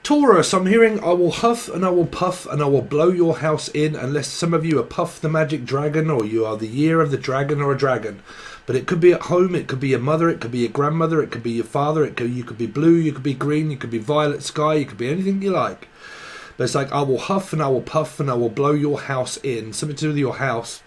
Taurus, I'm hearing I will huff and I will puff and I will blow your house in, unless some of you are Puff the Magic Dragon or you are the year of the dragon or a dragon. But it could be at home, it could be your mother, it could be your grandmother, it could be your father, you could be blue, you could be green, you could be violet sky, you could be anything you like. But it's like I will huff and I will puff and I will blow your house in. Something to do with your house.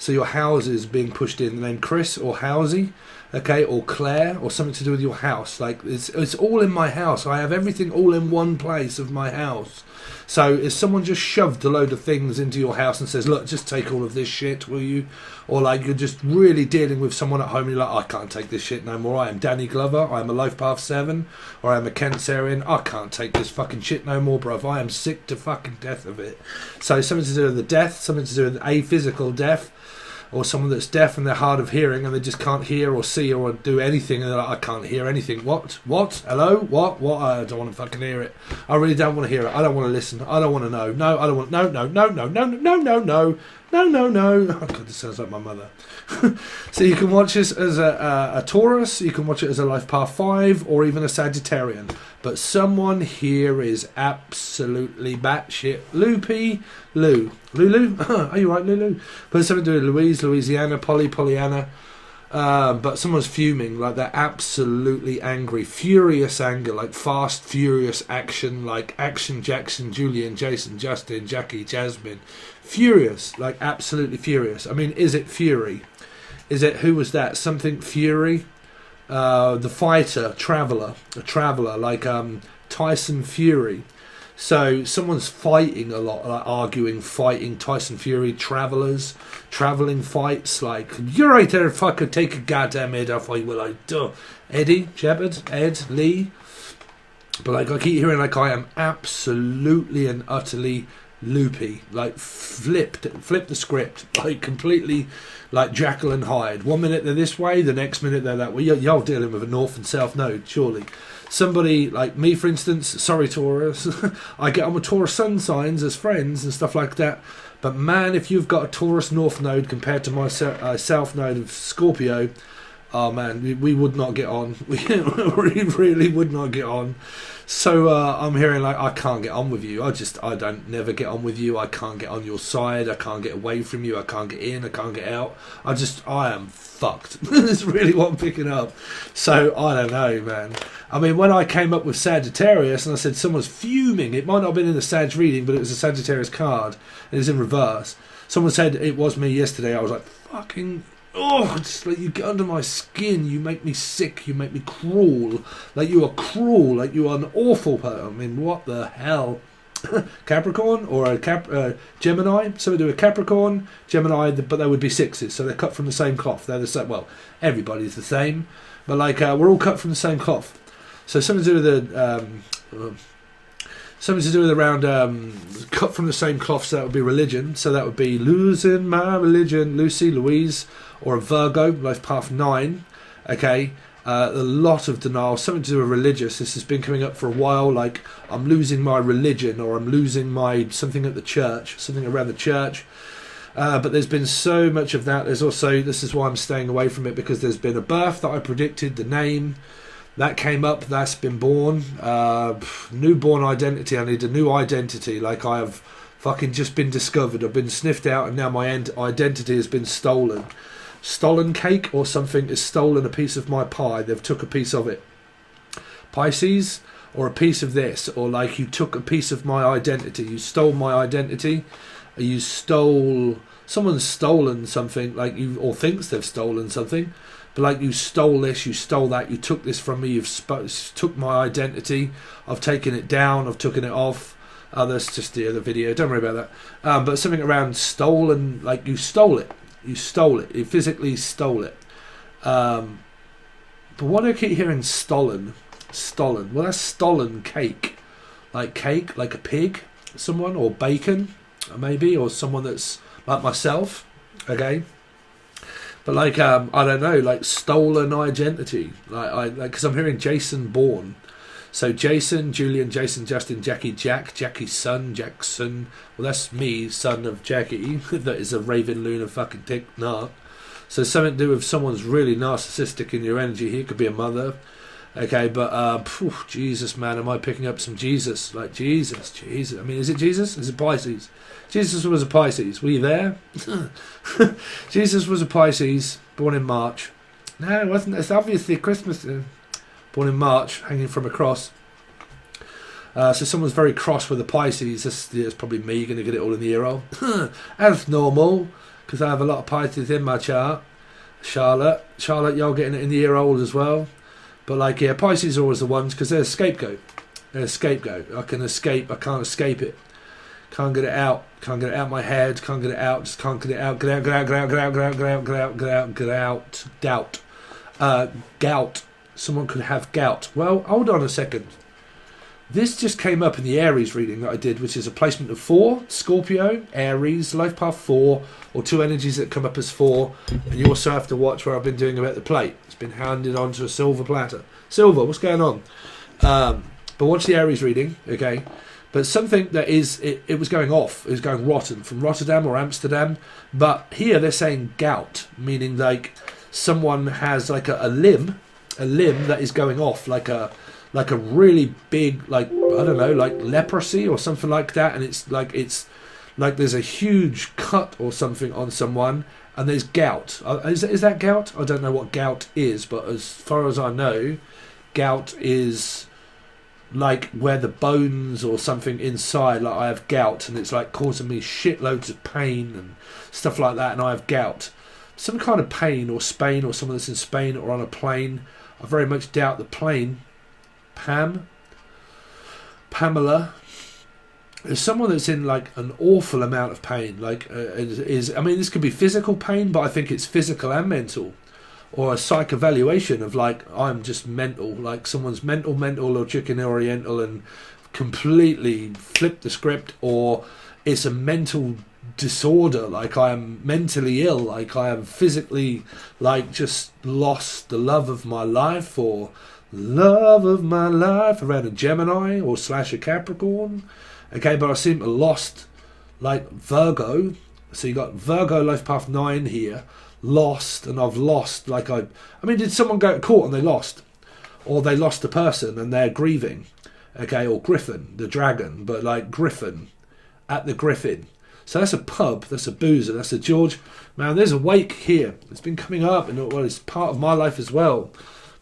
So your house is being pushed in. The name Chris or Housey, okay, or Claire, or something to do with your house. Like it's all in my house. I have everything all in one place of my house. So if someone just shoved a load of things into your house and says, look, just take all of this shit, will you? Or like you're just really dealing with someone at home and you're like, I can't take this shit no more. I am Danny Glover, I am a Life Path 7, or I am a Cancerian. I can't take this fucking shit no more, bruv. I am sick to fucking death of it. So something to do with the death, something to do with a physical death, or someone that's deaf and they're hard of hearing and they just can't hear or see or do anything, and they're like, I can't hear anything. What? Hello? What? I don't want to fucking hear it. I really don't want to hear it. I don't want to listen. I don't want to know. No, I don't want. No. Oh God, this sounds like my mother. So you can watch this as a Taurus, you can watch it as a Life Path 5, or even a Sagittarian. But someone here is absolutely batshit loopy. Lulu? Are you right, Lulu? But it's something to do with Louise, Louisiana, Pollyanna. But someone's fuming, like they're absolutely angry, furious anger, like fast, furious action, like Action Jackson, Julian, Jason, Justin, Jackie, Jasmine. Furious, like absolutely furious. I mean, is it Fury? Is it, who was that? Something Fury? The fighter, a traveller, like Tyson Fury. So someone's fighting a lot, like arguing, fighting. Tyson Fury, travelling fights. Like, you're right there, fucker, take a goddamn head off, I will, I do. Eddie, Shepard, Ed, Lee. But like, I keep hearing like I am absolutely and utterly loopy. Like, flip the script. Like, completely like Jekyll and Hyde. 1 minute they're this way, the next minute they're that way. Y'all dealing with a north and south node, surely. Somebody like me, for instance, sorry Taurus, I get on with Taurus sun signs as friends and stuff like that. But man, if you've got a Taurus north node compared to my south node of Scorpio, oh man, we would not get on. We really would not get on. So I'm hearing like, I can't get on with you. I don't never get on with you. I can't get on your side. I can't get away from you. I can't get in. I can't get out. I am fucked. That's really what I'm picking up. So I don't know, man. I mean, when I came up with Sagittarius and I said someone's fuming, it might not have been in the Sag reading, but it was a Sagittarius card. It is in reverse. Someone said it was me yesterday. I was like, fucking... Oh, it's like you get under my skin, you make me sick, you make me cruel. Like you are cruel, like you are an awful person. I mean, what the hell? Capricorn or a Gemini? So we do a Capricorn, Gemini, but they would be sixes, so they're cut from the same cloth. They're the same. Well, everybody's the same, but like we're all cut from the same cloth. So something to do with the... something to do with around cut from the same cloth, so that would be religion. So that would be losing my religion, Lucy, Louise, or a Virgo, Life Path 9. Okay, a lot of denial, something to do with religious. This has been coming up for a while, like I'm losing my religion, or I'm losing my something at the church, something around the church. But there's been so much of that. There's also, this is why I'm staying away from it, because there's been a birth that I predicted, the name. That came up, that's been born. Newborn identity, I need a new identity. Like I have fucking just been discovered. I've been sniffed out and now my identity has been stolen. Stolen cake or something has stolen a piece of my pie. They've took a piece of it. Pisces, or a piece of this. Or like you took a piece of my identity. You stole my identity. You stole... Someone's stolen something, like you, or thinks they've stolen something. But like you stole this, you stole that, you took this from me, you've took my identity, I've taken it down, I've taken it off. That's just the other video, don't worry about that. But something around stolen, like you stole it, you physically stole it. But what do I keep hearing stolen? Well, that's stolen cake, like a pig, someone, or bacon, maybe, or someone that's like myself, okay? But like I don't know, like stolen identity, like because I'm hearing Jason born, so Jason, Julian, Jason, Justin, Jackie, Jackie's son, Jackson. Well, that's me, son of Jackie. That is a Raven Luna fucking tick narc. So something to do with someone's really narcissistic in your energy here. Could be a mother. Okay, but Jesus, man, am I picking up some Jesus? Like Jesus. I mean, is it Jesus? Is it Pisces? Jesus was a Pisces. Were you there? Jesus was a Pisces, born in March. No, it wasn't. It's obviously Christmas. Born in March, hanging from a cross. So someone's very cross with the Pisces. That's probably me going to get it all in the ear hole. As normal, because I have a lot of Pisces in my chart. Charlotte, you're getting it in the ear hole as well. But like, yeah, Pisces are always the ones because they're a scapegoat. They're a scapegoat. I can escape. I can't escape it. Can't get it out. Can't get it out of my head. Can't get it out. Just can't get it out. Get out. Get out. Get out. Get out. Get out. Get out. Get out. Get out. Get out. Doubt. Gout. Someone could have gout. Well, hold on a second. This just came up in the Aries reading that I did, which is a placement of 4, Scorpio, Aries, life path 4, or 2 energies that come up as 4. And you also have to watch where I've been doing about the plate. It's been handed onto a silver platter. Silver, what's going on? But watch the Aries reading, okay? But something that is, it was going off. It was going rotten from Rotterdam or Amsterdam. But here they're saying gout, meaning like someone has like a limb that is going off, like a really big, like, I don't know, like leprosy or something like that, and it's like there's a huge cut or something on someone, and there's gout. Is that gout? I don't know what gout is, but as far as I know, gout is like where the bones or something inside, like I have gout, and it's like causing me shitloads of pain and stuff like that, and I have gout. Some kind of pain, or Spain, or someone that's in Spain or on a plane. I very much doubt the plane. Pamela is someone that's in like an awful amount of pain. Like I mean, this could be physical pain, but I think it's physical and mental, or a psych evaluation of like, I'm just mental, like someone's mental or chicken oriental and completely flipped the script, or it's a mental disorder, like I am mentally ill, like I am physically like just lost the love of my life, or love of my life around a Gemini or / a Capricorn. Okay, but I seem to lost like Virgo. So you got Virgo life path 9 here, lost, and I've lost like I mean, did someone go to court and they lost, or they lost a person and they're grieving? Okay, or Griffin the dragon, but like Griffin at the Griffin. So that's a pub, that's a boozer, that's a George. Man, there's a wake here. It's been coming up, and well, it's part of my life as well.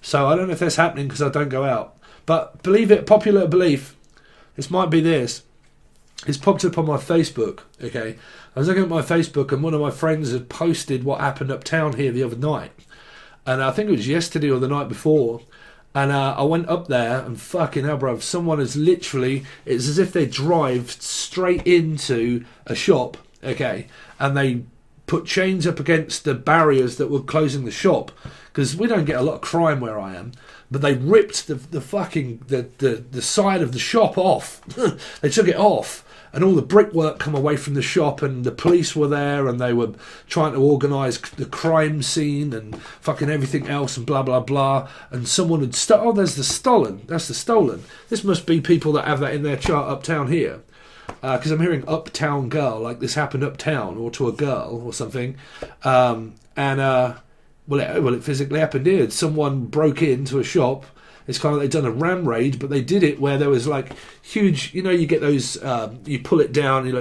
So I don't know if that's happening because I don't go out. But believe it, popular belief, this might be this. It's popped up on my Facebook, okay? I was looking at my Facebook, and one of my friends had posted what happened uptown here the other night. And I think it was yesterday or the night before. And I went up there, and fucking hell, bruv, someone has literally, it's as if they drive straight into a shop, okay? And they put chains up against the barriers that were closing the shop, because we don't get a lot of crime where I am, but they ripped the side of the shop off. They took it off, and all the brickwork come away from the shop, and the police were there, and they were trying to organise the crime scene and fucking everything else, and blah blah blah. And someone had there's the stolen. That's the stolen. This must be people that have that in their chart uptown here, because I'm hearing uptown girl, like this happened uptown or to a girl or something. Well, it physically happened here. Someone broke into a shop. It's kind of like they've done a ram raid, but they did it where there was like huge, you know, you get those, you pull it down, you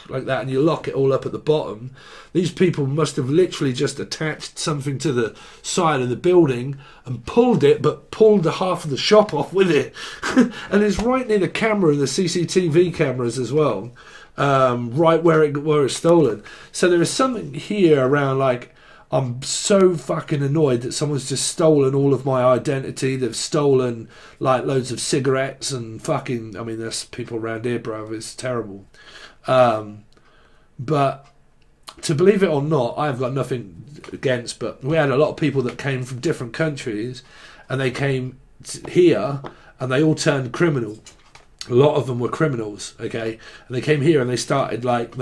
like that, and you lock it all up at the bottom. These people must have literally just attached something to the side of the building and pulled it, but pulled the half of the shop off with it. And it's right near the camera and the CCTV cameras as well, right where it was stolen. So there is something here around like, I'm so fucking annoyed that someone's just stolen all of my identity. They've stolen like loads of cigarettes and fucking, I mean, there's people around here, bro. It's terrible. But to believe it or not, I've got nothing against, but we had a lot of people that came from different countries, and they came here and they all turned criminal. A lot of them were criminals, okay? And they came here and they started like,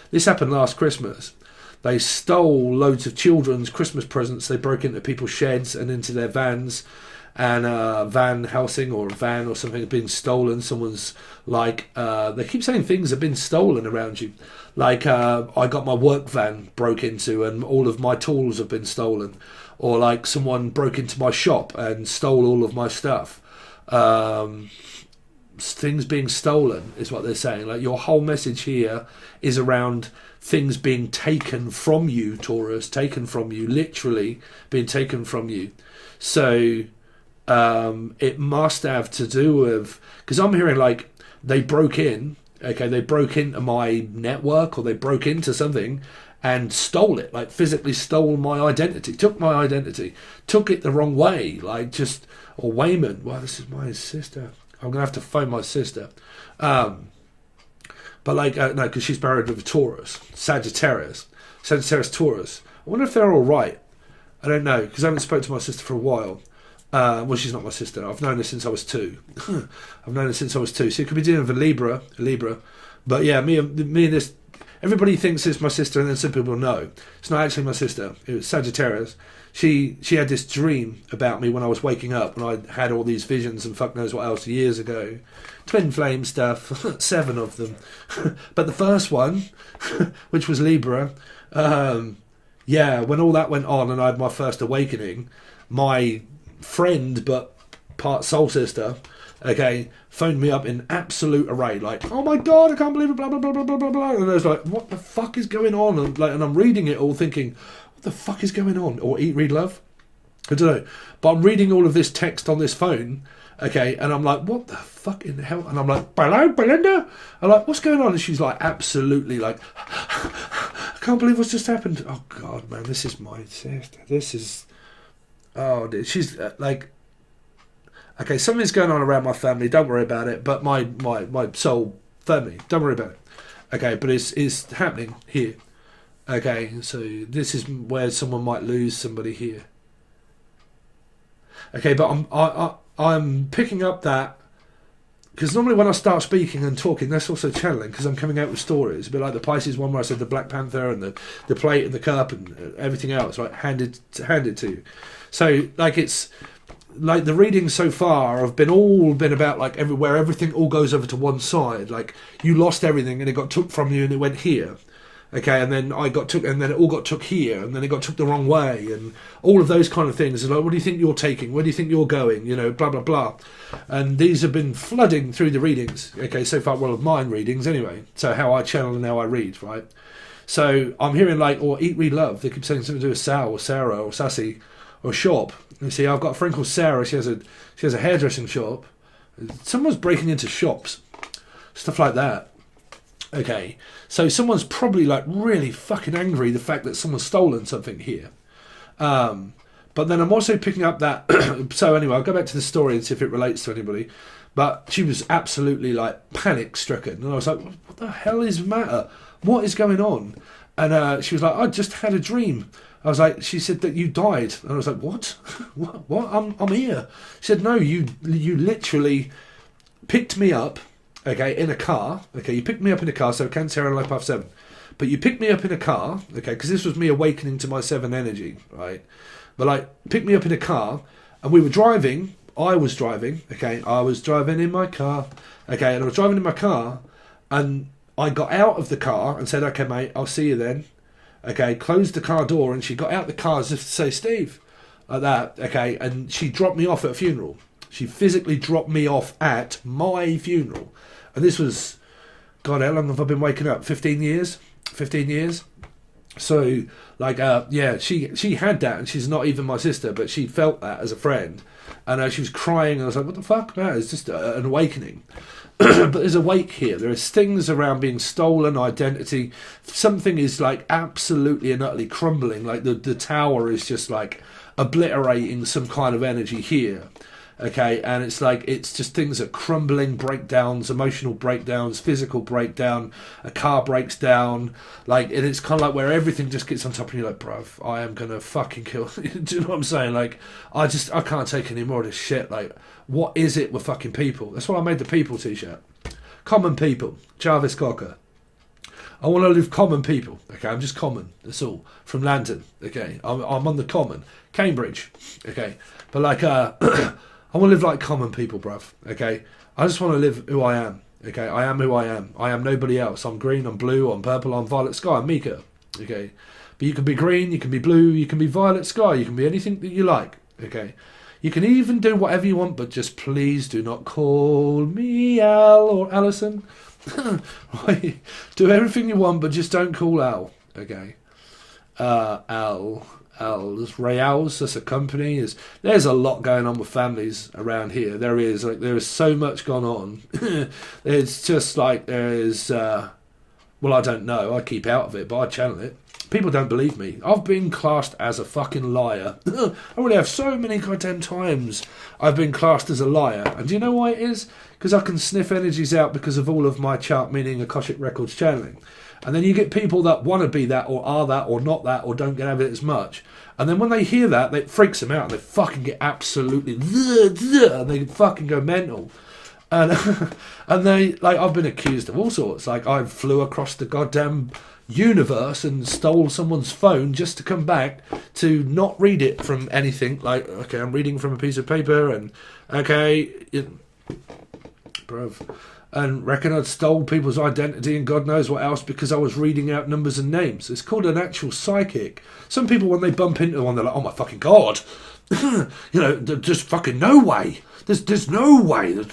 this happened last Christmas. They stole loads of children's Christmas presents. They broke into people's sheds and into their vans, and van housing or a van or something had been stolen. Someone's like, they keep saying things have been stolen around you. Like, I got my work van broke into and all of my tools have been stolen. or like someone broke into my shop and stole all of my stuff. Things being stolen is what they're saying. Like, your whole message here is around things being taken from you, Taurus, taken from you, literally being taken from you. So it must have to do with, because I'm hearing like they broke in, okay, they broke into my network, or they broke into something and stole it, like physically stole my identity, took my identity, took it the wrong way, like just, or Wayman, well, this is my sister. I'm going to have to phone my sister. But like, no, because she's married with a Taurus, Sagittarius, Taurus. I wonder if they're all right. I don't know, because I haven't spoken to my sister for a while. Well, she's not my sister. I've known her since I was 2. I've known her since I was 2. So it could be dealing with a Libra. But yeah, me and this, everybody thinks it's my sister, and then some people know. It's not actually my sister. It was Sagittarius. She had this dream about me when I was waking up, when I had all these visions and fuck knows what else years ago. Twin flame stuff, 7 of them. But the first one, which was Libra, yeah, when all that went on and I had my first awakening, my friend, but part soul sister, okay, phoned me up in absolute array, like, oh my God, I can't believe it, blah, blah, blah, blah, blah, blah, blah. And I was like, what the fuck is going on? And I'm reading it all thinking, the fuck is going on? Or Eat, Read, Love? I don't know. But I'm reading all of this text on this phone, okay, and I'm like, what the fuck in the hell? And I'm like, hello, Belinda? I'm like, what's going on? And she's like, absolutely, like, I can't believe what's just happened. Oh, God, man, this is my sister. This is, oh, she's like, okay, something's going on around my family. Don't worry about it. But my soul family, don't worry about it. Okay, but it's happening here. Okay, so this is where someone might lose somebody here. Okay, but I'm picking up that, because normally when I start speaking and talking, that's also channeling, because I'm coming out with stories. A bit like the Pisces one where I said the Black Panther and the plate and the cup and everything else, right? Handed to you. So like, it's like the readings so far have been about like everywhere, everything all goes over to one side. Like, you lost everything and it got took from you and it went here. Okay, and then I got took, and then it all got took here, and then it got took the wrong way, and all of those kind of things. And like, what do you think you're taking? Where do you think you're going? You know, blah blah blah. And these have been flooding through the readings. Okay, so far, well, of mine readings anyway. So how I channel and how I read, right? So I'm hearing like, or Eat, Read, Love. They keep saying something to do with Sal or Sarah or Sassy or shop. You see, I've got a friend called Sarah. She has a hairdressing shop. Someone's breaking into shops, stuff like that. Okay, so someone's probably like really fucking angry the fact that someone's stolen something here. But then I'm also picking up that, so anyway, I'll go back to the story and see if it relates to anybody. But she was absolutely like panic stricken. And I was like, what the hell is the matter? What is going on? And she was like, I just had a dream. I was like, she said that you died. And I was like, what? What? I'm here. She said, no, you literally picked me up. Okay, in a car. Okay, you picked me up in a car, so Cancer and Life Path 7. But you picked me up in a car, okay, because this was me awakening to my 7 energy, right? But like, picked me up in a car, and we were driving. I was driving, okay, I was driving in my car, okay, and I was driving in my car, and I got out of the car and said, okay, mate, I'll see you then. Okay, closed the car door, and she got out the car as if to say, Steve, like that, okay, and she dropped me off at a funeral. She physically dropped me off at my funeral. And this was, God, how long have I been waking up? 15 years? 15 years? So, like, yeah, she had that, and she's not even my sister, but she felt that as a friend. And she was crying, and I was like, what the fuck? No, it's just an awakening. But there's a wake here. There is things around being stolen, identity. Something is, like, absolutely and utterly crumbling. Like, the tower is just, like, obliterating some kind of energy here. Okay, and it's like, it's just things are crumbling, breakdowns, emotional breakdowns, physical breakdown, a car breaks down, like, and it's kind of like where everything just gets on top of you, like, bruv, I am gonna fucking kill. Do you know what I'm saying? Like, I can't take any more of this shit. Like, what is it with fucking people? That's why I made the people t-shirt. Common people, Jarvis Cocker. I want to live common people. Okay, I'm just common. That's all. From London. Okay, I'm on the common. Cambridge. Okay, but like, I want to live like common people, bruv, okay? I just want to live who I am, okay? I am who I am. I am nobody else. I'm green, I'm blue, I'm purple, I'm violet sky, I'm Mika, okay? But you can be green, you can be blue, you can be violet sky, you can be anything that you like. Okay. You can even do whatever you want, but just please do not call me Al or Alison. Right? Do everything you want, but just don't call Al. Okay. Al's Reals, that's a company. There's a lot going on with families around here. There is so much gone on. It's just like there's well, I don't know, I keep out of it, but I channel it. People don't believe me. I've been classed as a fucking liar. I really have. So many goddamn times I've been classed as a liar. And do you know why it is? Because I can sniff energies out because of all of my chart meaning Akashic Records channeling. And then you get people that want to be that, or are that, or not that, or don't get out of it as much. And then when they hear that, it freaks them out. And they fucking get absolutely... And they fucking go mental. And and they... Like, I've been accused of all sorts. Like, I flew across the goddamn universe and stole someone's phone just to come back to not read it from anything. Like, okay, I'm reading from a piece of paper, and... Okay... Bruv... And reckon I'd stole people's identity and God knows what else because I was reading out numbers and names. It's called an actual psychic. Some people, when they bump into one, they're like, oh my fucking God. You know, just fucking no way. There's no way. Don't,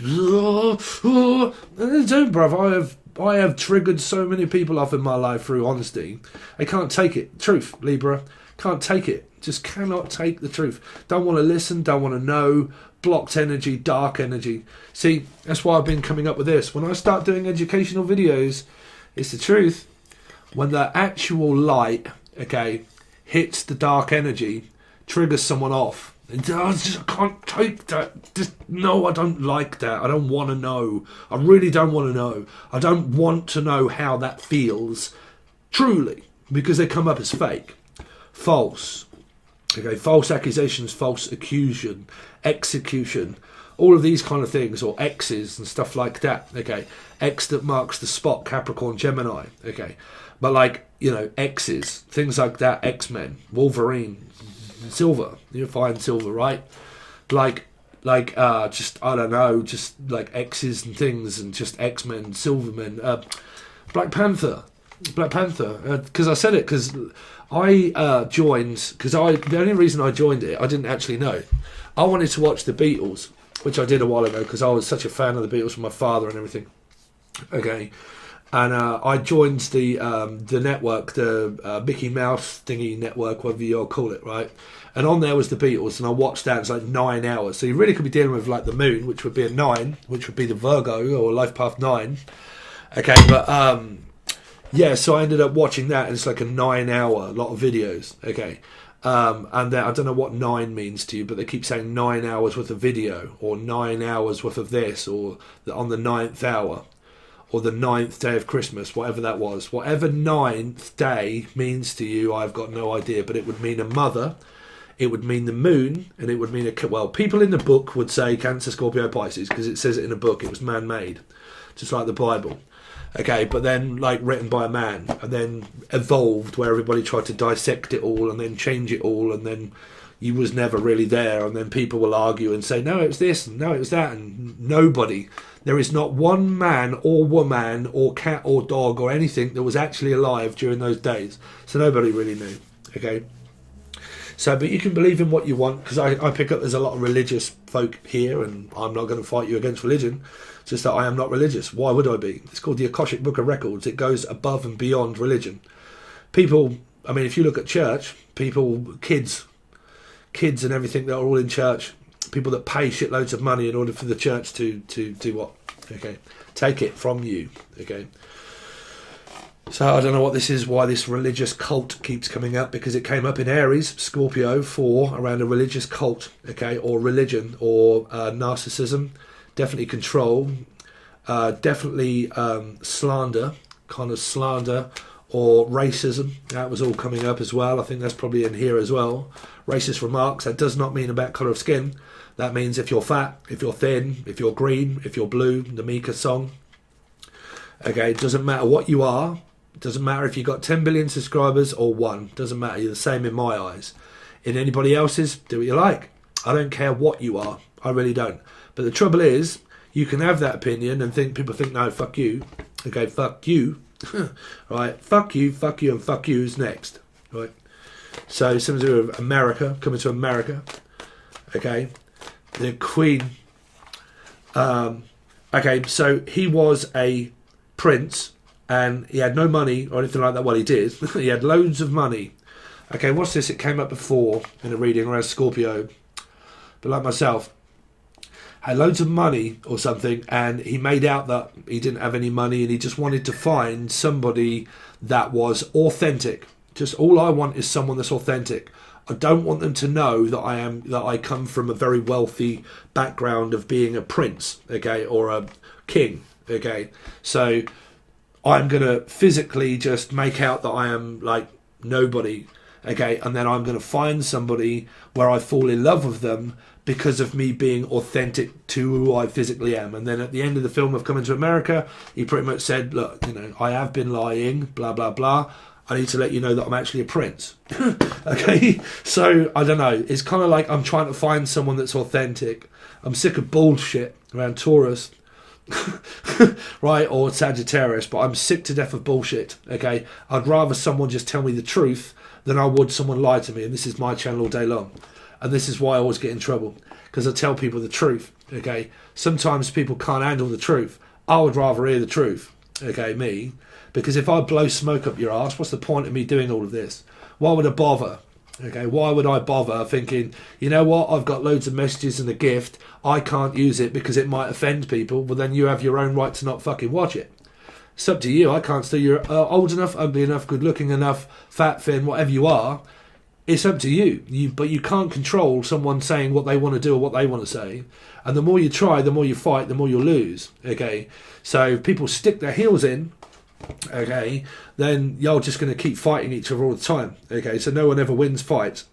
bruv. I have triggered so many people off in my life through honesty. I can't take it. Truth, Libra. Can't take it. Just cannot take the truth. Don't want to listen, don't want to know. Blocked energy, dark energy. See, that's why I've been coming up with this. When I start doing educational videos, it's the truth. When the actual light, okay, hits the dark energy, triggers someone off. I can't take that. Just, no, I don't like that. I don't want to know. I really don't want to know. I don't want to know how that feels. Truly. Because they come up as fake. False. Okay, false accusations, false execution, all of these kind of things, or X's and stuff like that. Okay, X that marks the spot, Capricorn, Gemini. Okay, but like, you know, X's, things like that, X-Men, Wolverine, Silver. You'll find Silver, right? Like just, I don't know, just like X's and things, and just X-Men, Silvermen, Black Panther, because I said it, because I joined, because the only reason I joined it, I didn't actually know. I wanted to watch the Beatles, which I did a while ago, because I was such a fan of the Beatles from my father and everything. Okay, and I joined the network, the Mickey Mouse thingy network, whatever you'll call it, right? And on there was the Beatles, and I watched that. It's like 9 hours, so you really could be dealing with like the moon, which would be a 9, which would be the Virgo or Life Path 9. Okay, but yeah, so I ended up watching that, and it's like a 9-hour lot of videos. Okay, and then, I don't know what 9 means to you, but they keep saying 9 hours worth of video, or 9 hours worth of this, or on the 9th hour, or the 9th day of Christmas, whatever that was. Whatever 9th day means to you, I've got no idea, but it would mean a mother, it would mean the moon, and it would mean well, people in the book would say Cancer, Scorpio, Pisces, because it says it in a book, it was man-made, just like the Bible. Okay, but then, like, written by a man, and then evolved, where everybody tried to dissect it all, and then change it all, and then you was never really there, and then people will argue and say, no, it was this, and no, it was that, and nobody. There is not one man, or woman, or cat, or dog, or anything that was actually alive during those days. So nobody really knew, okay? So, but you can believe in what you want, because I pick up there's a lot of religious folk here, and I'm not going to fight you against religion. Just that I am not religious. Why would I be? It's called the Akashic Book of Records. It goes above and beyond religion. People, I mean, if you look at church, people, kids and everything that are all in church, people that pay shitloads of money in order for the church to do what? Okay, take it from you. Okay. So I don't know what this is, why this religious cult keeps coming up, because it came up in Aries, Scorpio, around a religious cult, okay, or religion, or narcissism. Definitely control, definitely slander, kind of slander, or racism. That was all coming up as well. I think that's probably in here as well. Racist remarks. That does not mean about colour of skin. That means if you're fat, if you're thin, if you're green, if you're blue, the Mika song. Okay, it doesn't matter what you are. It doesn't matter if you've got 10 billion subscribers or 1. It doesn't matter. You're the same in my eyes. In anybody else's, do what you like. I don't care what you are. I really don't. But the trouble is, you can have that opinion and people think, no, fuck you. Okay, fuck you. Right, fuck you, and fuck you's next. right? So something to do with America, coming to America, okay? The Queen, okay, so he was a prince, and he had no money or anything like that. Well, he did. He had loads of money. Okay, what's this? It came up before in a reading around Scorpio, but like myself, had loads of money or something, and he made out that he didn't have any money, and he just wanted to find somebody that was authentic. Just all I want is someone that's authentic. I don't want them to know that I come from a very wealthy background of being a prince, okay, or a king, okay. So I'm gonna physically just make out that I am like nobody, okay, and then I'm gonna find somebody where I fall in love with them because of me being authentic to who I physically am. And then at the end of the film of Coming to America, he pretty much said, look, you know, I have been lying, blah, blah, blah. I need to let you know that I'm actually a prince. Okay? So, I don't know. It's kind of like I'm trying to find someone that's authentic. I'm sick of bullshit around Taurus, right, or Sagittarius, but I'm sick to death of bullshit, okay? I'd rather someone just tell me the truth than I would someone lie to me, and this is my channel all day long. And this is why I always get in trouble, because I tell people the truth, okay? Sometimes people can't handle the truth. I would rather hear the truth, okay, me, because if I blow smoke up your ass, what's the point of me doing all of this? Why would I bother, okay? Why would I bother thinking, you know what, I've got loads of messages and a gift, I can't use it because it might offend people, well then you have your own right to not fucking watch it. It's up to you. I can't say you're old enough, ugly enough, good looking enough, fat, thin, whatever you are. It's up to you. But you can't control someone saying what they want to do or what they want to say. And the more you try, the more you fight, the more you'll lose. Okay, so if people stick their heels in, okay, then you're just going to keep fighting each other all the time. Okay, so no one ever wins fights.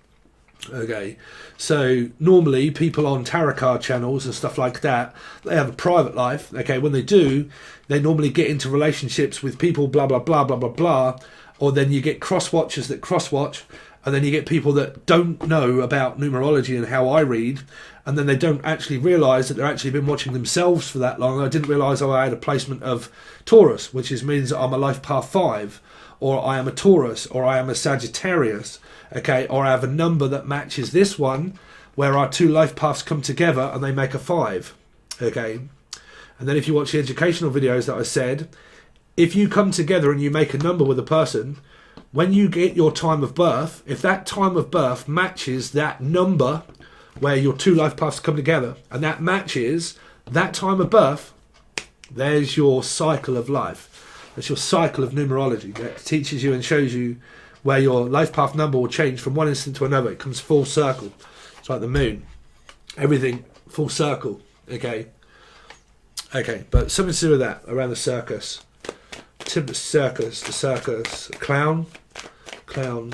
Okay, so normally people on tarot card channels and stuff like that, they have a private life. Okay, when they do, they normally get into relationships with people, blah blah blah blah blah blah, or then you get cross watchers that cross watch. And then you get people that don't know about numerology and how I read, and then they don't actually realise that they've actually been watching themselves for that long. I didn't realise I had a placement of Taurus, which means that I'm a life path 5, or I am a Taurus, or I am a Sagittarius, okay, or I have a number that matches this one, where our two life paths come together and they make a 5, okay. And then if you watch the educational videos that I said, if you come together and you make a number with a person, when you get your time of birth, if that time of birth matches that number where your two life paths come together, and that matches that time of birth, there's your cycle of life. That's your cycle of numerology. That teaches you and shows you where your life path number will change from one instant to another. It comes full circle. It's like the moon. Everything full circle. Okay. Okay, but something to do with that, around the circus. The circus, clown, town,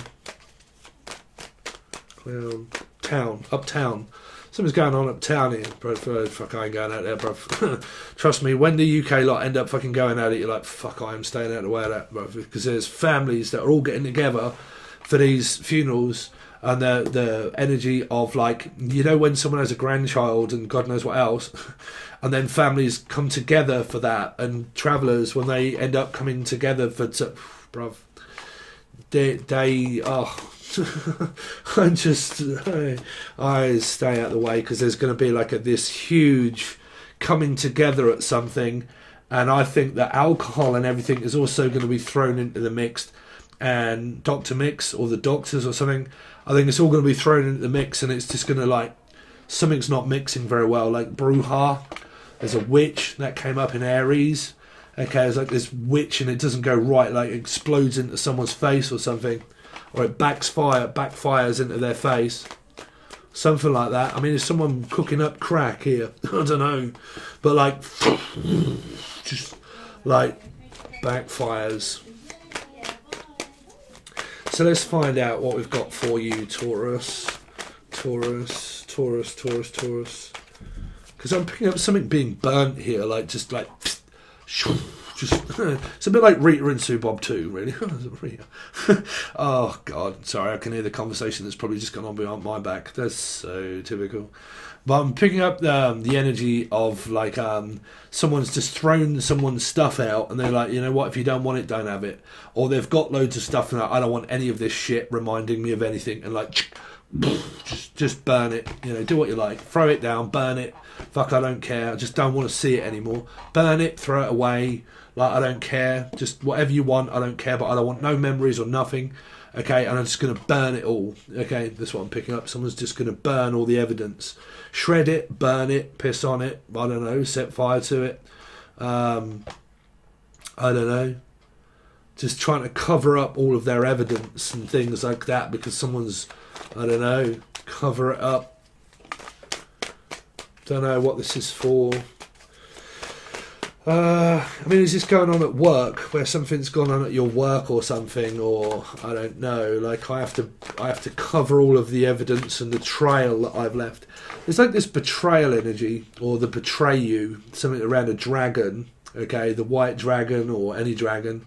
uptown. Something's going on uptown here, bro. Fuck, I ain't going out there, bro. Trust me, when the UK lot end up fucking going at it, you're like, fuck, I am staying out of the way of that, bro. Because there's families that are all getting together for these funerals, and the energy of, like, you know, when someone has a grandchild and God knows what else, and then families come together for that, and travellers, when they end up coming together for, bruv, they I stay out of the way, because there's going to be like this huge coming together at something, and I think that alcohol and everything is also going to be thrown into the mix, and Dr. Mix or the doctors or something, I think it's all going to be thrown into the mix, and it's just going to, like, something's not mixing very well, like Bruja. There's a witch that came up in Aries. Okay, there's like this witch and it doesn't go right, like it explodes into someone's face or something. Or it backfires into their face. Something like that. I mean, is someone cooking up crack here? I don't know. But like, just like backfires. So let's find out what we've got for you, Taurus. Taurus. Because I'm picking up something being burnt here, like just like just it's a bit like Rita and Sue Bob too, really. Oh God, sorry, I can hear the conversation that's probably just gone on behind my back. That's so typical. But I'm picking up the energy of like someone's just thrown someone's stuff out, and they're like, you know what? If you don't want it, don't have it. Or they've got loads of stuff, and like, I don't want any of this shit reminding me of anything, and like, just burn it. You know, do what you like. Throw it down, burn it. Fuck, I don't care. I just don't want to see it anymore. Burn it, throw it away. Like, I don't care. Just whatever you want, I don't care. But I don't want no memories or nothing. Okay, and I'm just going to burn it all. Okay, that's what I'm picking up. Someone's just going to burn all the evidence. Shred it, burn it, piss on it. I don't know, set fire to it. I don't know. Just trying to cover up all of their evidence and things like that because someone's, I don't know, cover it up. Don't know what this is for. I mean, is this going on at work where something's gone on at your work or something, or I don't know, like I have to cover all of the evidence and the trail that I've left. There's like this betrayal energy, or the betray you, something around a dragon, okay, the white dragon or any dragon.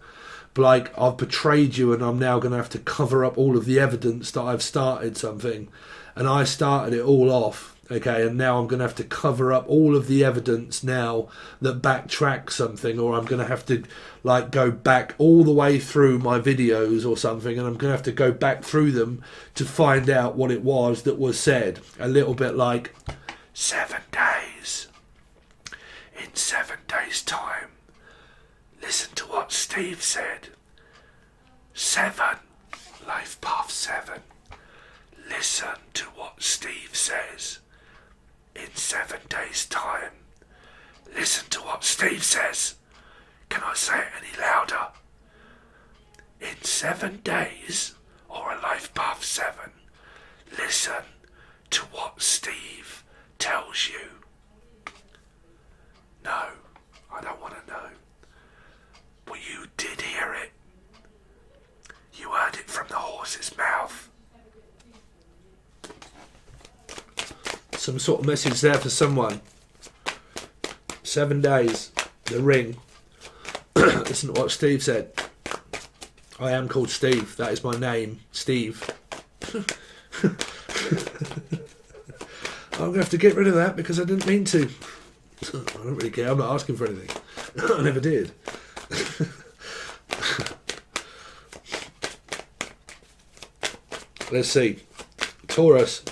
But like, I've betrayed you and I'm now going to have to cover up all of the evidence that I've started something, and I started it all off. Okay, and now I'm going to have to cover up all of the evidence now that backtracks something, or I'm going to have to like go back all the way through my videos or something, and I'm going to have to go back through them to find out what it was that was said. A little bit like 7 days. In 7 days' time, listen to what Steve said. 7. Life path 7. Listen to what Steve says. In 7 days' time, listen to what Steve says. Can I say it any louder? In 7 days, or a life path 7, listen to what Steve tells you. No, I don't want to know. But you did hear it. You heard it from the horse's mouth. Some sort of message there for someone. 7 days. The ring. Listen to what Steve said. I am called Steve. That is my name. Steve. I'm going to have to get rid of that because I didn't mean to. I don't really care. I'm not asking for anything. I never did. Let's see. Taurus.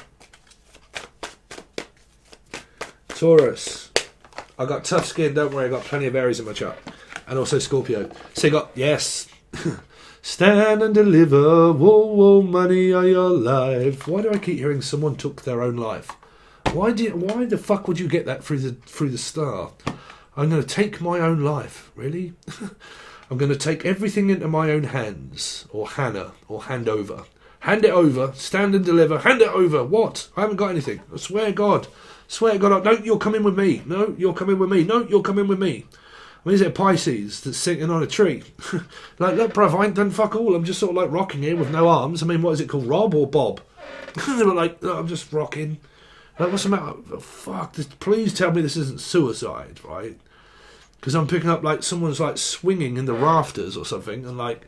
Taurus. I got tough skin, don't worry, I got plenty of Aries in my chart. And also Scorpio. So you got, yes. Stand and deliver, whoa, whoa, money are your life. Why do I keep hearing someone took their own life? Why the fuck would you get that through the star? I'm going to take my own life, really? I'm going to take everything into my own hands, or Hannah, or hand over. Hand it over, stand and deliver, hand it over. What? I haven't got anything. I swear God. Swear to God, no, you're coming with me. No, you're coming with me. No, you're coming with me. I mean, is it a Pisces that's sitting on a tree? Like, look, bruv, I ain't done fuck all. I'm just sort of like rocking here with no arms. I mean, what is it called, Rob or Bob? They were like, oh, I'm just rocking. Like, what's the matter? Oh, fuck, please tell me this isn't suicide, right? Because I'm picking up, like, someone's, like, swinging in the rafters or something and, like,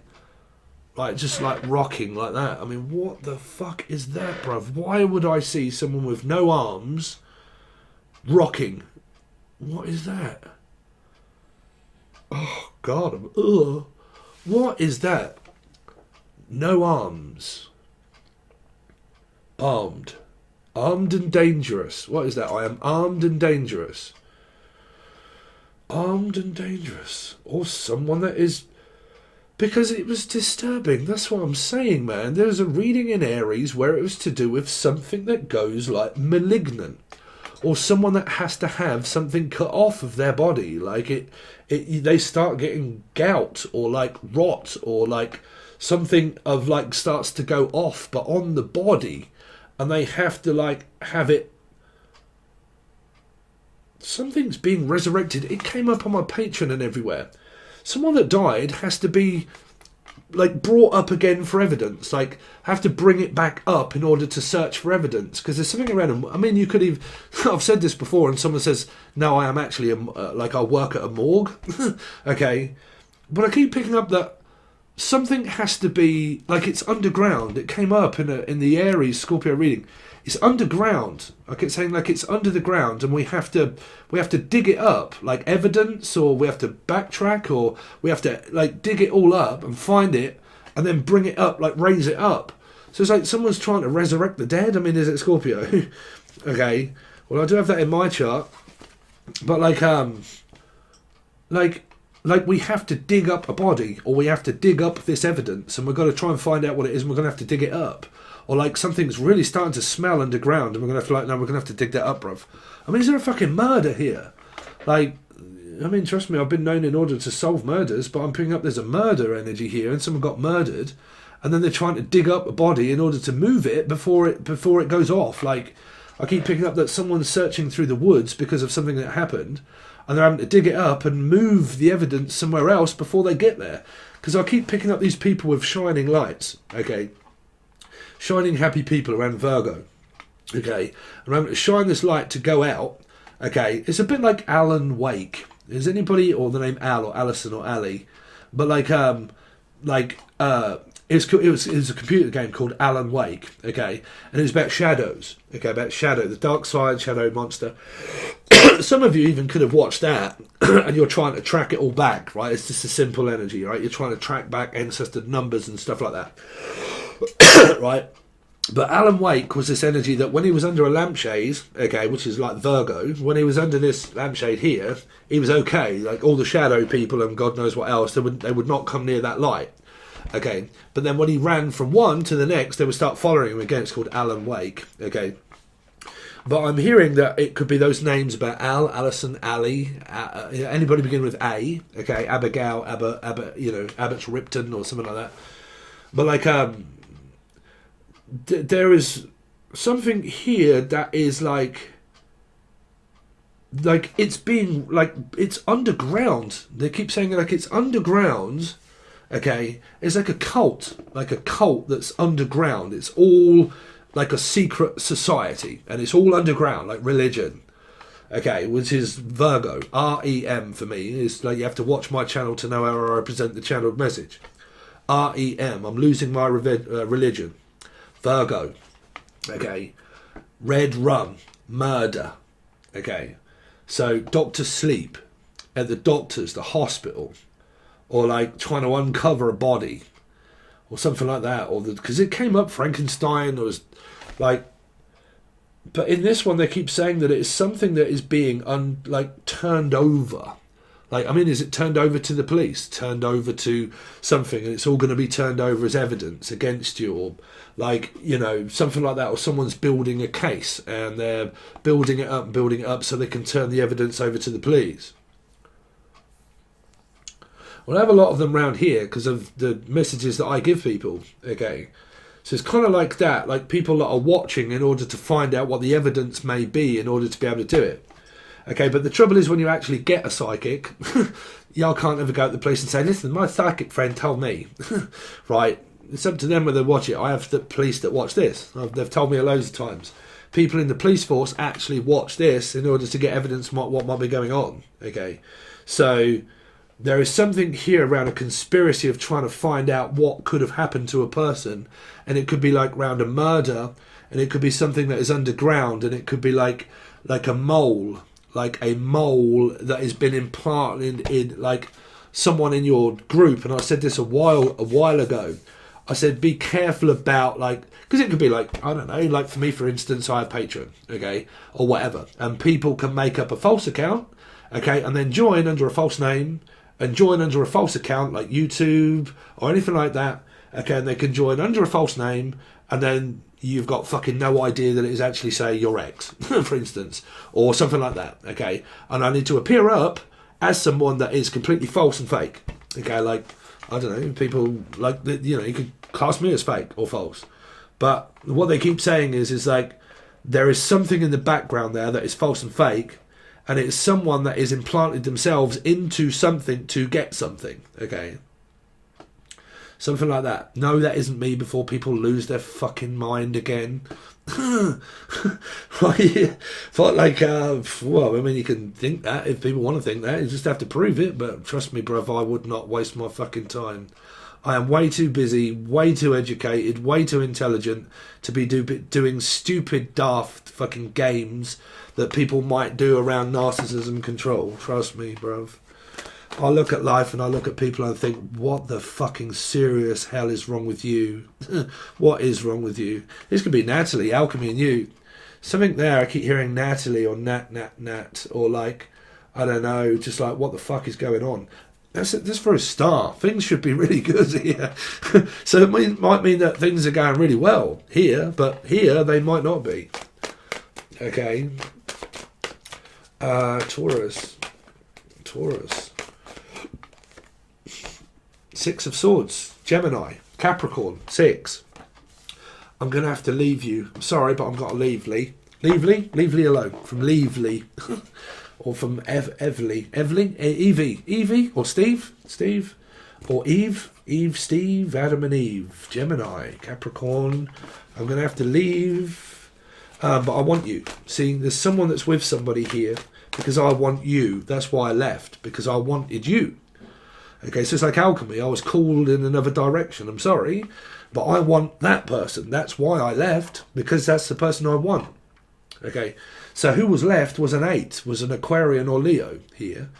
just, like, rocking like that. I mean, what the fuck is that, bruv? Why would I see someone with no arms rocking? What is that? Oh God! Ugh. What is that? No arms. Armed and dangerous. What is that? I am armed and dangerous. Armed and dangerous, or someone that is. Because it was disturbing. That's what I'm saying, man. There was a reading in Aries where it was to do with something that goes like malignant. Or someone that has to have something cut off of their body, like they start getting gout or like rot or like something of like starts to go off, but on the body, and they have to like have it. Something's being resurrected. It came up on my Patron and everywhere. Someone that died has to be like brought up again for evidence. Like, have to bring it back up in order to search for evidence, because there's something around them. I mean, you could even, I've said this before, and someone says, no, I am actually like, I work at a morgue. Okay, but I keep picking up that something has to be, like, it's underground. It came up in the Aries Scorpio reading. It's underground. I keep saying, like, it's under the ground, and we have to dig it up, like evidence, or we have to backtrack, or we have to, like, dig it all up and find it, and then bring it up, like raise it up. So it's like someone's trying to resurrect the dead. I mean, is it Scorpio? Okay. Well, I do have that in my chart, but like we have to dig up a body, or we have to dig up this evidence, and we've got to try and find out what it is, and we're going to have to dig it up. Or like something's really starting to smell underground, and we're going to have to, like, no, we're going to have to dig that up, bruv. I mean, is there a fucking murder here? Like, I mean, trust me, I've been known in order to solve murders, but I'm picking up there's a murder energy here, and someone got murdered, and then they're trying to dig up a body in order to move it before it goes off. Like, I keep picking up that someone's searching through the woods because of something that happened, and they're having to dig it up and move the evidence somewhere else before they get there. Because I keep picking up these people with shining lights, okay? Shining happy people around Virgo, okay? And I'm going to shine this light to go out, okay? It's a bit like Alan Wake. Is anybody, or the name Al or Alison or Ali? But it was a computer game called Alan Wake, okay? And it was about shadows, okay? About shadow, the dark side, shadow monster. Some of you even could have watched that, and you're trying to track it all back, right? It's just a simple energy, right? You're trying to track back ancestor numbers and stuff like that. Right, but Alan Wake was this energy that when he was under a lampshade, okay, which is like Virgo, when he was under this lampshade here, he was okay. Like all the shadow people and God knows what else, they would not come near that light, okay. But then when he ran from one to the next, they would start following him again. It's called Alan Wake, okay. But I'm hearing that it could be those names about Al, Alison, Ali, anybody beginning with A, okay, Abigail, Abbott Ripton or something like that. But like there is something here that is like it's being, like, it's underground. They keep saying, like, it's underground, okay? It's like a cult that's underground. It's all like a secret society, and it's all underground, like religion, okay, which is Virgo. REM for me is like, you have to watch my channel to know how I present the channeled message. REM, I'm losing my religion. Virgo, okay. Red rum, murder, okay. So doctor sleep at the doctors, the hospital, or like trying to uncover a body, or something like that, or because it came up Frankenstein, or was like. But in this one, they keep saying that it is something that is being turned over. Like, I mean, is it turned over to the police, turned over to something, and it's all going to be turned over as evidence against you, or like, you know, something like that, or someone's building a case and they're building it up so they can turn the evidence over to the police. Well, I have a lot of them around here because of the messages that I give people, okay? So it's kind of like that, like people that are watching in order to find out what the evidence may be in order to be able to do it. Okay, but the trouble is when you actually get a psychic, y'all can't ever go to the police and say, listen, my psychic friend told me, right? It's up to them whether they watch it. I have the police that watch this. They've told me loads of times. People in the police force actually watch this in order to get evidence of what might be going on, okay? So there is something here around a conspiracy of trying to find out what could have happened to a person, and it could be like around a murder, and it could be something that is underground, and it could be like a mole. Like a mole that has been implanted in like someone in your group. And I said this a while ago. I said, be careful about, like, because it could be like, I don't know, like for me, for instance, I have Patron, okay, or whatever. And people can make up a false account, okay, and then join under a false name and join under a false account like YouTube or anything like that, okay, and they can join under a false name, and then you've got fucking no idea that it is actually, say, your ex, for instance, or something like that, okay? And I need to appear up as someone that is completely false and fake, okay? Like, I don't know, people, like, you know, you could class me as fake or false. But what they keep saying is like, there is something in the background there that is false and fake, and it's someone that is implanted themselves into something to get something, okay? Something like that. No, that isn't me, before people lose their fucking mind again. Right? Thought like, well, I mean, you can think that if people want to think that, you just have to prove it. But trust me, bruv, I would not waste my fucking time. I am way too busy, way too educated, way too intelligent to be doing stupid, daft fucking games that people might do around narcissism control. Trust me, bruv. I look at life and I look at people and I think, what the fucking serious hell is wrong with you? What is wrong with you? This could be Natalie, Alchemy and you. Something there, I keep hearing Natalie or Nat, or like, I don't know, just like, what the fuck is going on? That's for a start. Things should be really good here. So it might mean that things are going really well here, but here they might not be. Okay. Taurus. Six of Swords. Gemini. Capricorn. 6. I'm going to have to leave you. I'm sorry, but I've got to leave Lee. Leave Lee alone. From Leave Lee. Or from Evie, or Steve, or Eve, Steve, Adam and Eve, Gemini, Capricorn. I'm going to have to leave, but I want you. See, there's someone that's with somebody here because I want you. That's why I left, because I wanted you. Okay, so it's like alchemy. I was called in another direction. I'm sorry, but I want that person. That's why I left, because that's the person I want. Okay, so who was left was an 8, was an Aquarian or Leo here.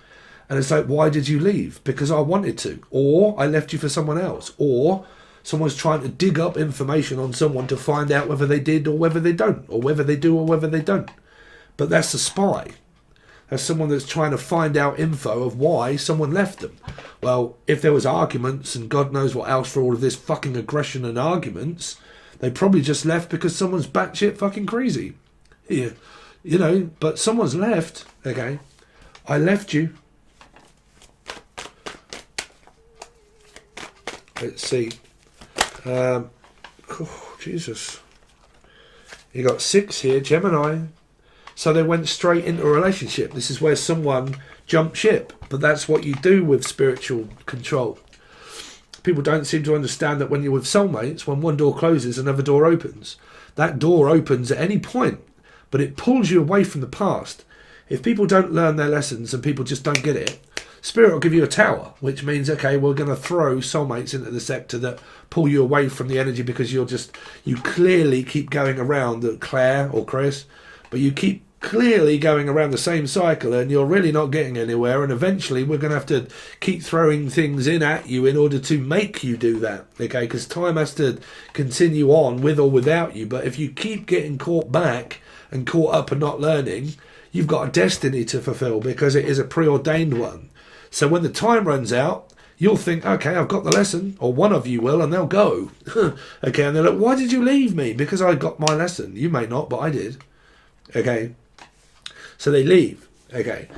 And it's like, why did you leave? Because I wanted to. Or I left you for someone else. Or someone's trying to dig up information on someone to find out whether they did or whether they don't. Or whether they do or whether they don't. But that's a spy. That's someone that's trying to find out info of why someone left them. Well, if there was arguments and God knows what else for all of this fucking aggression and arguments, they probably just left because someone's batshit fucking crazy. Here, you know, but someone's left. Okay, I left you. Let's see. Oh, Jesus. You got 6 here, Gemini. So they went straight into a relationship. This is where someone jumped ship. But that's what you do with spiritual control. People don't seem to understand that when you're with soulmates, when one door closes, another door opens. That door opens at any point. But it pulls you away from the past. If people don't learn their lessons and people just don't get it, Spirit will give you a tower, which means, okay, we're going to throw soulmates into the sector that pull you away from the energy because you clearly keep going around, Claire or Chris, but you keep clearly going around the same cycle and you're really not getting anywhere, and eventually we're going to have to keep throwing things in at you in order to make you do that, okay, because time has to continue on with or without you. But if you keep getting caught back and caught up and not learning, you've got a destiny to fulfill because it is a preordained one. So when the time runs out, you'll think, okay, I've got the lesson, or one of you will, and they'll go. Okay, and they're like, why did you leave me? Because I got my lesson. You may not, but I did. Okay, so they leave. Okay,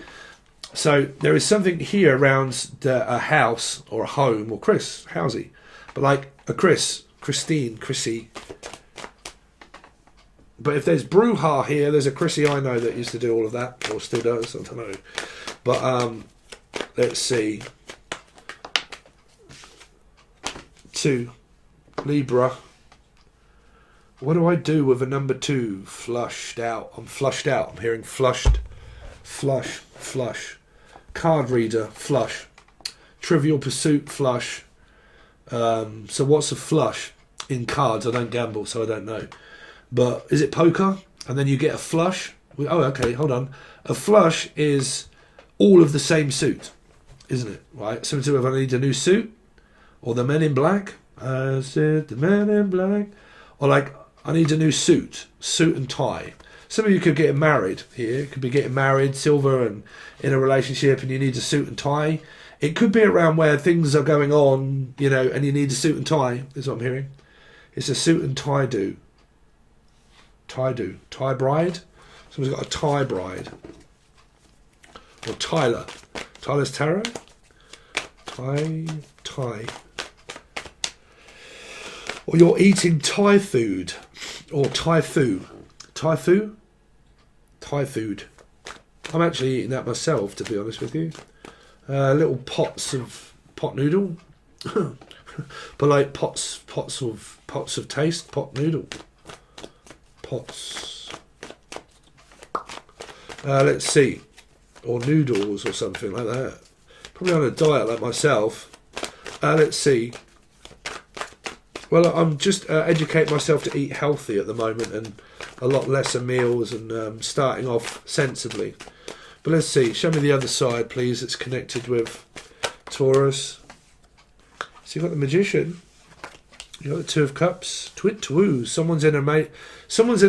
so there is something here around a house or a home, or Chris, housey, but like a Chrissy. But if there's Bruja here, there's a Chrissy I know that used to do all of that, or still does, I don't know. But let's see. 2, Libra. What do I do with a number 2? Flushed out. I'm flushed out. I'm hearing flushed. Flush. Card reader, flush. Trivial Pursuit, flush. So what's a flush? In cards, I don't gamble, so I don't know. But is it poker? And then you get a flush? Oh, okay, hold on. A flush is all of the same suit, isn't it? Right? Something to do with I need a new suit? Or the Men in Black? I said the Men in Black. Or like, I need a new suit and tie. Some of you could get married here. Could be getting married, silver, and in a relationship, and you need a suit and tie. It could be around where things are going on, you know, and you need a suit and tie, is what I'm hearing. It's a suit and tie do. Tie bride? Someone's got a tie bride. Or Tyler. Tyler's Tarot? Tie. Or you're eating Thai food. Or Thai food. Thai food? Thai food. I'm actually eating that myself, to be honest with you. Little pots of pot noodle. But like pots of taste, pot noodle, pots. Let's see, or noodles or something like that. Probably on a diet like myself. Let's see. Well, I'm just educating myself to eat healthy at the moment and a lot lesser meals and starting off sensibly. But let's see. Show me the other side, please. It's connected with Taurus. So you've got the Magician. You've got the Two of Cups. Twoo. Someone's in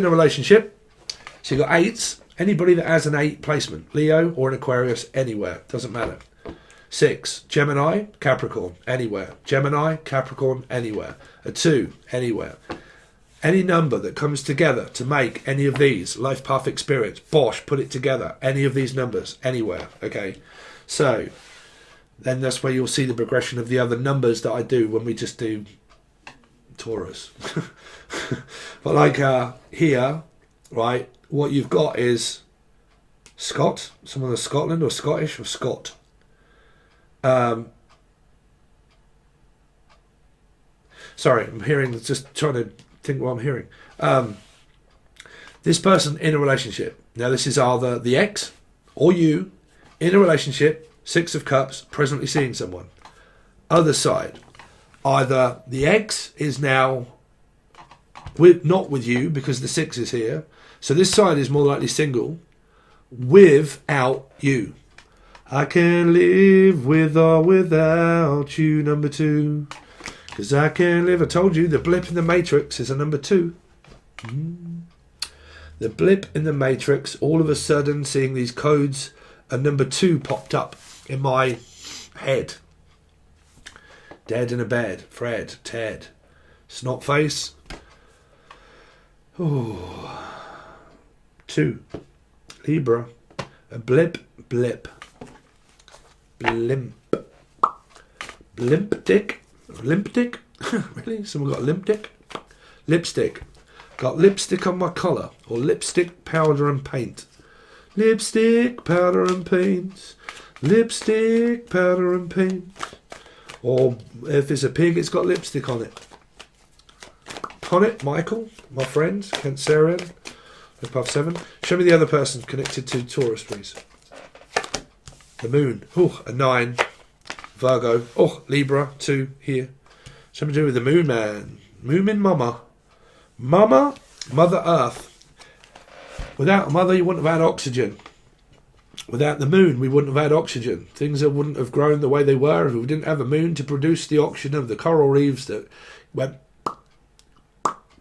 a relationship. So you've got eights. Anybody that has an 8 placement, Leo or an Aquarius, anywhere, doesn't matter. 6, Gemini, Capricorn, anywhere. Gemini, Capricorn, anywhere. A 2, anywhere. Any number that comes together to make any of these, life path experience, bosh, put it together, any of these numbers, anywhere, okay? So, then that's where you'll see the progression of the other numbers that I do when we just do Taurus. But like here, right, what you've got is Scott, someone of Scotland or Scottish or Scott. Sorry, I'm hearing, just trying to think what I'm hearing. This person in a relationship. Now this is either the ex or you in a relationship, 6 of Cups, presently seeing someone. Other side, either the ex is now not with you because the 6 is here. So this side is more likely single without you. I can't live with or without you, number 2. Because I can't live. I told you the blip in the matrix is a number 2. The blip in the matrix, all of a sudden seeing these codes, a number 2 popped up in my head. Dead in a bed, Fred, Ted. Snot face. Ooh. 2. Libra. A blip. Blimp. Limp dick. Really? Someone got a limp dick? Lipstick. Got lipstick on my collar. Or lipstick, powder and paint. Lipstick, powder and paint. Lipstick, powder and paint. Or if it's a pig, it's got lipstick on it. On it, Michael, my friend, Cancerian. Puff 7. Show me the other person connected to Taurus, please. The moon. Oh, a 9. Virgo. Oh, Libra. 2 here. Something to do with the moon, man. Moomin mama. Mama, Mother Earth. Without a mother, you wouldn't have had oxygen. Without the moon, we wouldn't have had oxygen. Things wouldn't have grown the way they were if we didn't have a moon to produce the oxygen of the coral reefs that went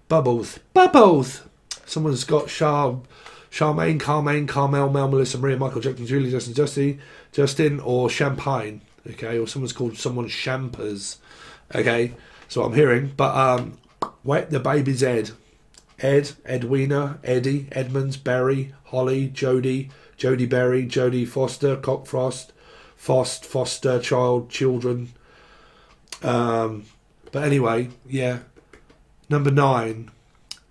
bubbles. Bubbles! Someone's got Charmaine, Carmel, Mel, Melissa, Maria, Michael, Jackson, Julie, Justin, or Champagne. Okay, or someone's called someone Champers. Okay, so I'm hearing. But wait, the baby's Ed. Edwina, Eddie, Edmonds, Berry, Holly, Jody Berry, Jody Foster, Cockfrost, Foster, children. But anyway, yeah. Number 9,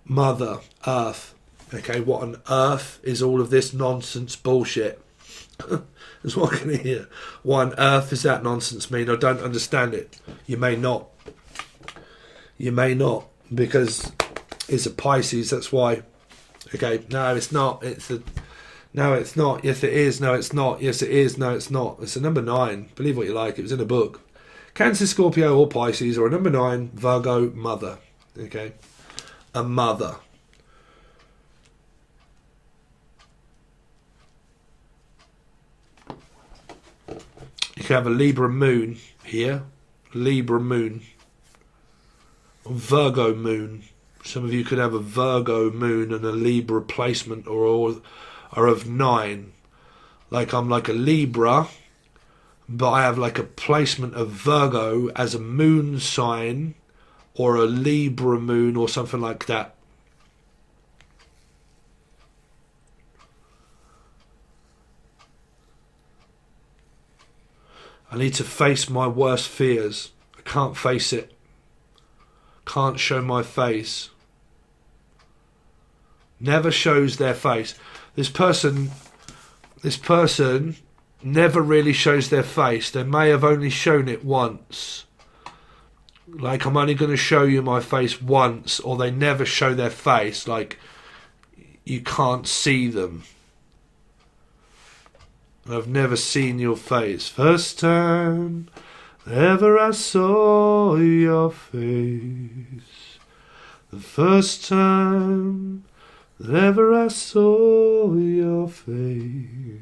Mother Earth. Okay, what on earth is all of this nonsense bullshit? That's what I can hear. What on earth does that nonsense mean? I don't understand it. You may not. Because it's a Pisces, that's why. Okay, no, it's not. No, it's not. Yes, it is. No, it's not. Yes, it is. No, it's not. It's a number 9. Believe what you like. It was in a book. Cancer, Scorpio, or Pisces, or a number 9, Virgo, mother. Okay, a mother. You can have a Libra moon here, Libra moon, or Virgo moon. Some of you could have a Virgo moon and a Libra placement, or of 9. Like I'm like a Libra, but I have like a placement of Virgo as a moon sign, or a Libra moon, or something like that. I need to face my worst fears. I can't face it. Can't show my face. Never shows their face. This person never really shows their face. They may have only shown it once. Like, I'm only going to show you my face once, or they never show their face. Like, you can't see them. I've never seen your face. First time ever I saw your face. The first time that ever I saw your face.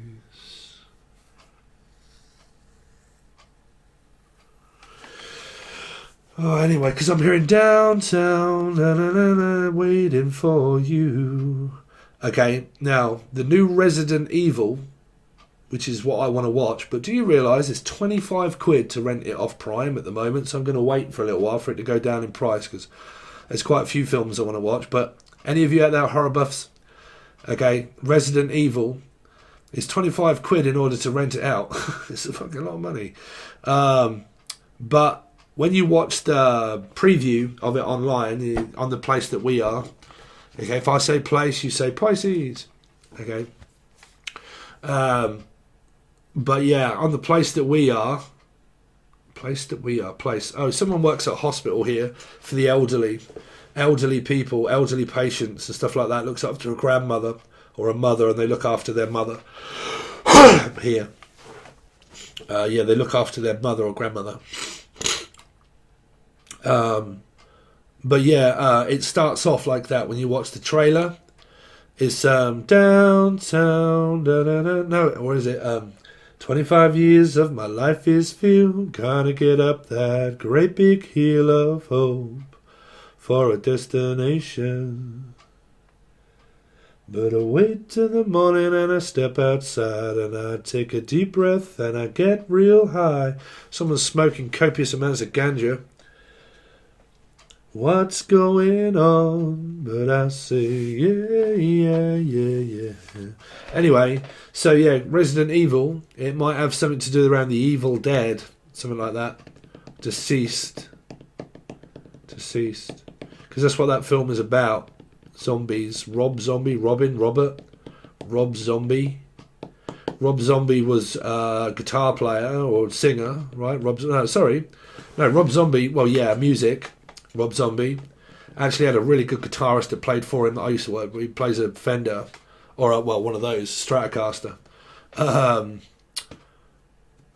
Oh, anyway, because I'm here in downtown, na, na, na, na, waiting for you. Okay, now, the new Resident Evil, which is what I want to watch, but do you realise it's 25 quid to rent it off Prime at the moment, so I'm going to wait for a little while for it to go down in price, because there's quite a few films I want to watch. But any of you out there horror buffs, okay, Resident Evil is 25 quid in order to rent it out. It's a fucking lot of money. But when you watch the preview of it online, on the place that we are, okay, if I say place, you say Pisces, okay. But yeah, on the place that we are, oh, someone works at a hospital here for the elderly people, elderly patients and stuff like that, looks after a grandmother or a mother, and they look after their mother here. Yeah, they look after their mother or grandmother. But yeah, it starts off like that when you watch the trailer. It's downtown, da, da, da, no, or is it 25 years of my life is filled, gonna get up that great big hill of hope for a destination. But I wait till the morning and I step outside and I take a deep breath and I get real high. Someone's smoking copious amounts of ganja. What's going on? But I say, yeah, yeah, yeah, yeah. Anyway, so yeah, Resident Evil, it might have something to do around the Evil Dead, something like that. Deceased. Because that's what that film is about. Zombies. Rob Zombie was a guitar player or singer, right? Rob Zombie, well, yeah, music. Rob Zombie actually had a really good guitarist that played for him that I used to work with. He plays a Fender, or one of those, Stratocaster. I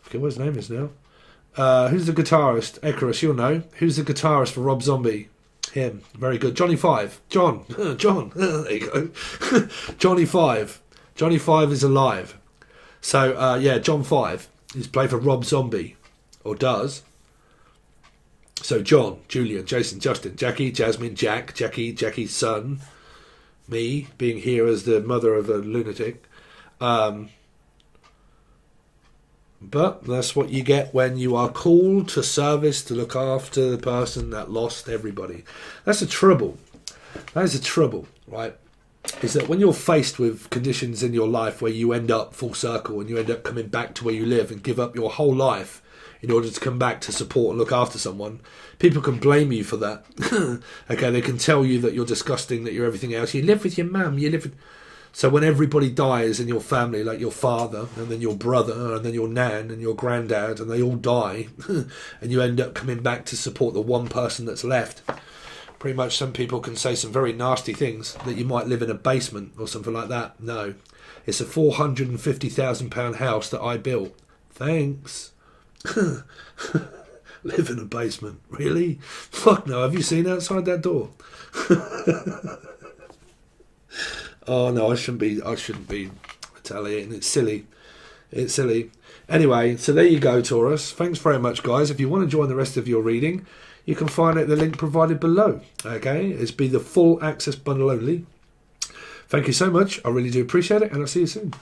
forget what his name is now. Who's the guitarist? Icarus, you'll know. Who's the guitarist for Rob Zombie? Him. Very good. Johnny Five. John. There you go. Johnny Five. Johnny Five is alive. So, yeah, John Five is played for Rob Zombie, or does. So John, Julian, Jason, Justin, Jackie, Jasmine, Jack, Jackie's son, me being here as the mother of a lunatic. But that's what you get when you are called to service, to look after the person that lost everybody. That's the trouble. That is the trouble, right? Is that when you're faced with conditions in your life where you end up full circle and you end up coming back to where you live and give up your whole life in order to come back to support and look after someone, people can blame you for that. Okay, they can tell you that you're disgusting, that you're everything else. You live with your mum, So when everybody dies in your family, like your father, and then your brother, and then your nan, and your granddad, and they all die, and you end up coming back to support the one person that's left, pretty much some people can say some very nasty things, that you might live in a basement or something like that. No, it's a £450,000 house that I built. Thanks. Live in a basement, really? Fuck no, have you seen outside that door? Oh no, I shouldn't be retaliating. It's silly. Anyway, so there you go, Taurus. Thanks very much, guys. If you want to join the rest of your reading, you can find it at the link provided below. Okay, it's be the full access bundle only. Thank you so much. I really do appreciate it, and I'll see you soon.